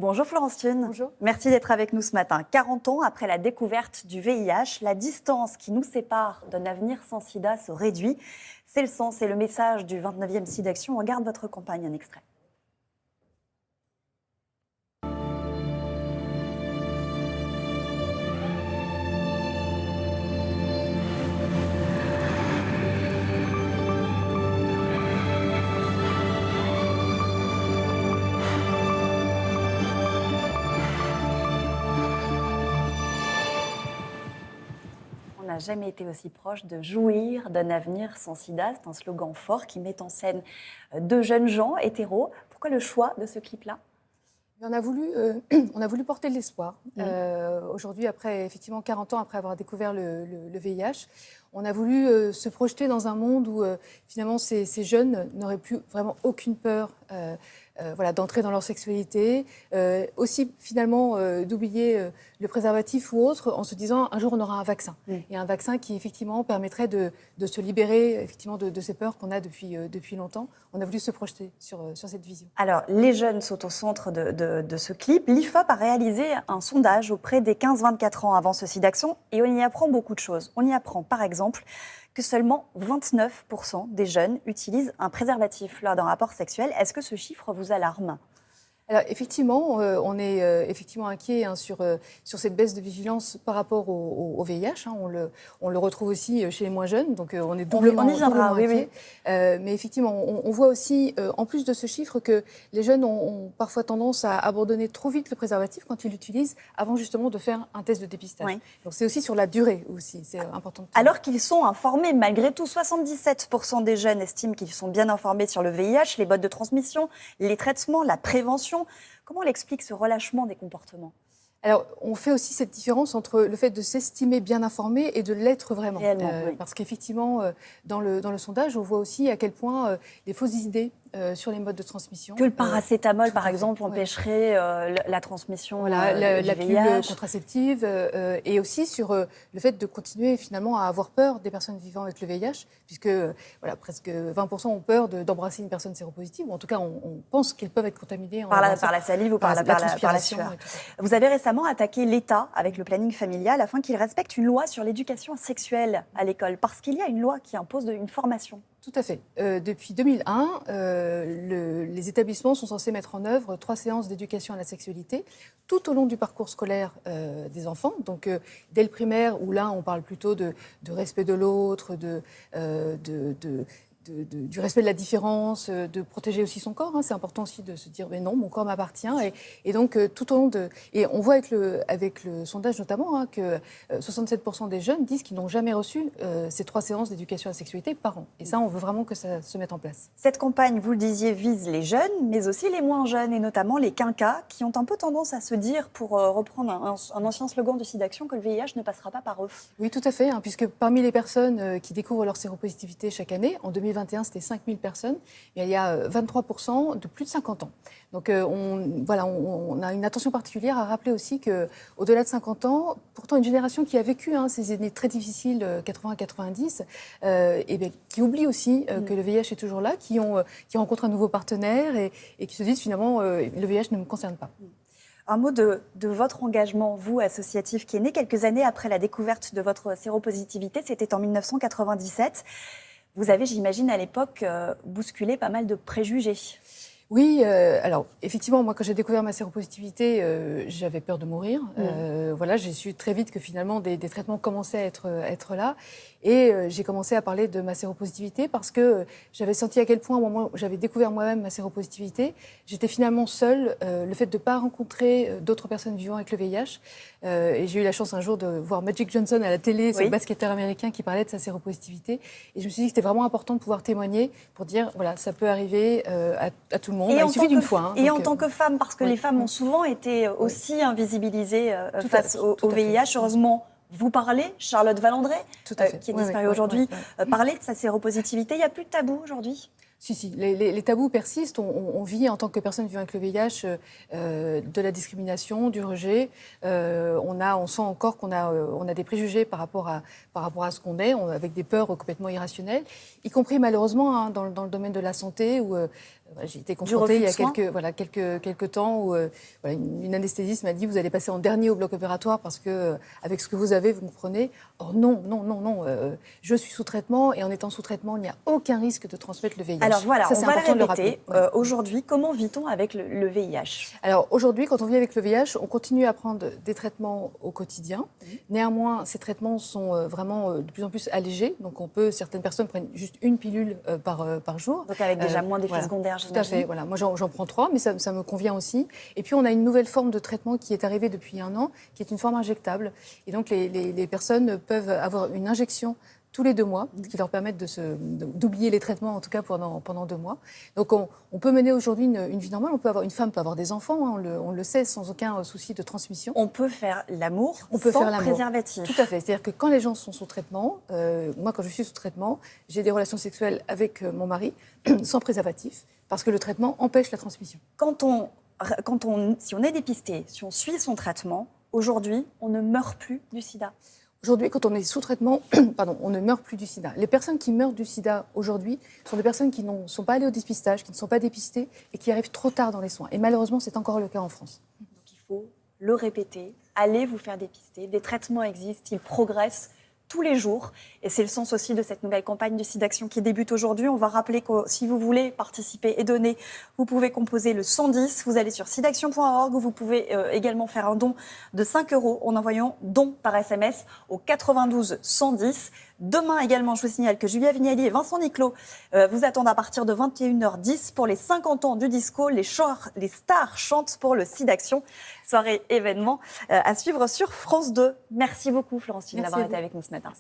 Bonjour Florence Thune. Bonjour. Merci d'être avec nous ce matin. 40 ans après la découverte du VIH, la distance qui nous sépare d'un avenir sans sida se réduit. C'est le sens et le message du 29e SIDAction. On regarde votre campagne, un extrait. On n'a jamais été aussi proche de jouir d'un avenir sans sida. C'est un slogan fort qui met en scène deux jeunes gens hétéros. Pourquoi le choix de ce clip-là ? On a voulu porter de l'espoir. Aujourd'hui, après effectivement 40 ans après avoir découvert le VIH, on a voulu se projeter dans un monde où finalement ces jeunes n'auraient plus vraiment aucune peur d'entrer dans leur sexualité, aussi finalement d'oublier le préservatif ou autre en se disant un jour on aura un vaccin. Et un vaccin qui effectivement permettrait de se libérer effectivement de ces peurs qu'on a depuis longtemps. On a voulu se projeter sur cette vision. Alors, les jeunes sont au centre de ce clip. L'IFOP a réalisé un sondage auprès des 15-24 ans avant ce SIDAction et on y apprend beaucoup de choses. On y apprend par exemple que seulement 29% des jeunes utilisent un préservatif lors d'un rapport sexuel. Est-ce que ce chiffre vous alarme ? Alors effectivement, on est effectivement inquiet sur cette baisse de vigilance par rapport au VIH. On le retrouve aussi chez les moins jeunes, donc on est doublement inquiet. Oui. Mais effectivement, on voit aussi, en plus de ce chiffre, que les jeunes ont parfois tendance à abandonner trop vite le préservatif quand ils l'utilisent, avant justement de faire un test de dépistage. Oui. Donc c'est aussi sur la durée aussi, c'est important. Alors qu'ils sont informés, malgré tout, 77% des jeunes estiment qu'ils sont bien informés sur le VIH, les modes de transmission, les traitements, la prévention. Comment on explique ce relâchement des comportements ? Alors, on fait aussi cette différence entre le fait de s'estimer bien informé et de l'être vraiment. Oui. Parce qu'effectivement, dans le sondage, on voit aussi à quel point les fausses idées sur les modes de transmission. Que le paracétamol, par exemple, empêcherait la transmission la du pilule VIH. contraceptive et aussi sur le fait de continuer finalement à avoir peur des personnes vivant avec le VIH, puisque presque 20% ont peur d'embrasser une personne séropositive, ou en tout cas, on pense qu'ils peuvent être contaminés par la salive ou par la transpiration. Vous avez récemment attaqué l'État avec le planning familial afin qu'il respecte une loi sur l'éducation sexuelle à l'école, parce qu'il y a une loi qui impose une formation. Tout à fait. Depuis 2001, les établissements sont censés mettre en œuvre 3 séances d'éducation à la sexualité tout au long du parcours scolaire des enfants. Donc, dès le primaire, où là, on parle plutôt de respect de l'autre, du respect de la différence, de protéger aussi son corps. C'est important aussi de se dire, mais non, mon corps m'appartient. Et donc, tout au long Et on voit avec le sondage notamment que 67% des jeunes disent qu'ils n'ont jamais reçu ces 3 séances d'éducation à la sexualité par an. Et ça, on veut vraiment que ça se mette en place. Cette campagne, vous le disiez, vise les jeunes, mais aussi les moins jeunes, et notamment les quinquas, qui ont un peu tendance à se dire, pour reprendre un ancien slogan de SIDAction, que le VIH ne passera pas par eux. Oui, tout à fait, puisque parmi les personnes qui découvrent leur séropositivité chaque année, en 2021, c'était 5000 personnes, mais il y a 23% de plus de 50 ans. Donc on a une attention particulière à rappeler aussi qu'au-delà de 50 ans, pourtant une génération qui a vécu ces années très difficiles, 80-90, qui oublie aussi que le VIH est toujours là, qui rencontrent un nouveau partenaire et qui se disent finalement le VIH ne me concerne pas. Un mot de votre engagement, vous, associatif, qui est né quelques années après la découverte de votre séropositivité, c'était en 1997. Vous avez, j'imagine, à l'époque, bousculé pas mal de préjugés. Oui, alors effectivement, moi quand j'ai découvert ma séropositivité, j'avais peur de mourir. J'ai su très vite que finalement des traitements commençaient à être là. Et j'ai commencé à parler de ma séropositivité parce que j'avais senti à quel point, au moment où j'avais découvert moi-même ma séropositivité, j'étais finalement seule. Le fait de ne pas rencontrer d'autres personnes vivant avec le VIH. Et j'ai eu la chance un jour de voir Magic Johnson à la télé, ce basketteur américain qui parlait de sa séropositivité. Et je me suis dit que c'était vraiment important de pouvoir témoigner pour dire, voilà, ça peut arriver à tout le monde. Il suffit d'une fois. Et en tant que femme, parce que les femmes ont souvent été aussi invisibilisées face au VIH. Heureusement, vous parlez, Charlotte Valandré, qui est disparue aujourd'hui, parler de sa séropositivité. Il n'y a plus de tabou aujourd'hui ? Si, les tabous persistent. On vit en tant que personne vivant avec le VIH de la discrimination, du rejet. On sent encore qu'on a des préjugés par rapport à ce qu'on est, avec des peurs complètement irrationnelles, y compris malheureusement dans le domaine de la santé où J'ai été confrontée il y a soins. quelques temps où une anesthésiste m'a dit vous allez passer en dernier au bloc opératoire parce que avec ce que vous avez, vous me prenez. Or non, je suis sous traitement et en étant sous traitement, il n'y a aucun risque de transmettre le VIH. Alors voilà, ça, on va important le répéter. de le rappeler. Aujourd'hui, comment vit-on avec le VIH? Alors aujourd'hui, quand on vit avec le VIH, on continue à prendre des traitements au quotidien. Néanmoins, ces traitements sont vraiment de plus en plus allégés. Donc certaines personnes prennent juste une pilule par jour. Donc avec déjà moins d'effets secondaires, Tout à fait. Voilà. Moi, j'en prends 3, mais ça me convient aussi. Et puis, on a une nouvelle forme de traitement qui est arrivée depuis 1 an, qui est une forme injectable. Et donc, les personnes peuvent avoir une injection tous les 2 mois, ce qui leur permet d'oublier les traitements, en tout cas pendant 2 mois. Donc, on peut mener aujourd'hui une vie normale. Une femme peut avoir des enfants, hein, on le sait, sans aucun souci de transmission. On peut faire l'amour sans préservatif. Tout à fait. C'est-à-dire que quand les gens sont sous traitement, moi, quand je suis sous traitement, j'ai des relations sexuelles avec mon mari sans préservatif, parce que le traitement empêche la transmission. Si on est dépisté, si on suit son traitement, aujourd'hui, on ne meurt plus du sida. Aujourd'hui, quand on est sous traitement, on ne meurt plus du sida. Les personnes qui meurent du sida aujourd'hui sont des personnes qui ne sont pas allées au dépistage, qui ne sont pas dépistées et qui arrivent trop tard dans les soins. Et malheureusement, c'est encore le cas en France. Donc il faut le répéter, allez vous faire dépister. Des traitements existent, ils progressent tous les jours. Et c'est le sens aussi de cette nouvelle campagne du SIDAction qui débute aujourd'hui. On va rappeler que si vous voulez participer et donner, vous pouvez composer le 110. Vous allez sur sidaction.org où vous pouvez également faire un don de 5 € en envoyant don par SMS au 92 110. Demain également, je vous signale que Julia Vignali et Vincent Niclot vous attendent à partir de 21h10 pour les 50 ans du disco. Les stars chantent pour le SIDAction. Soirée événement à suivre sur France 2. Merci beaucoup Florence d'avoir été avec nous ce matin.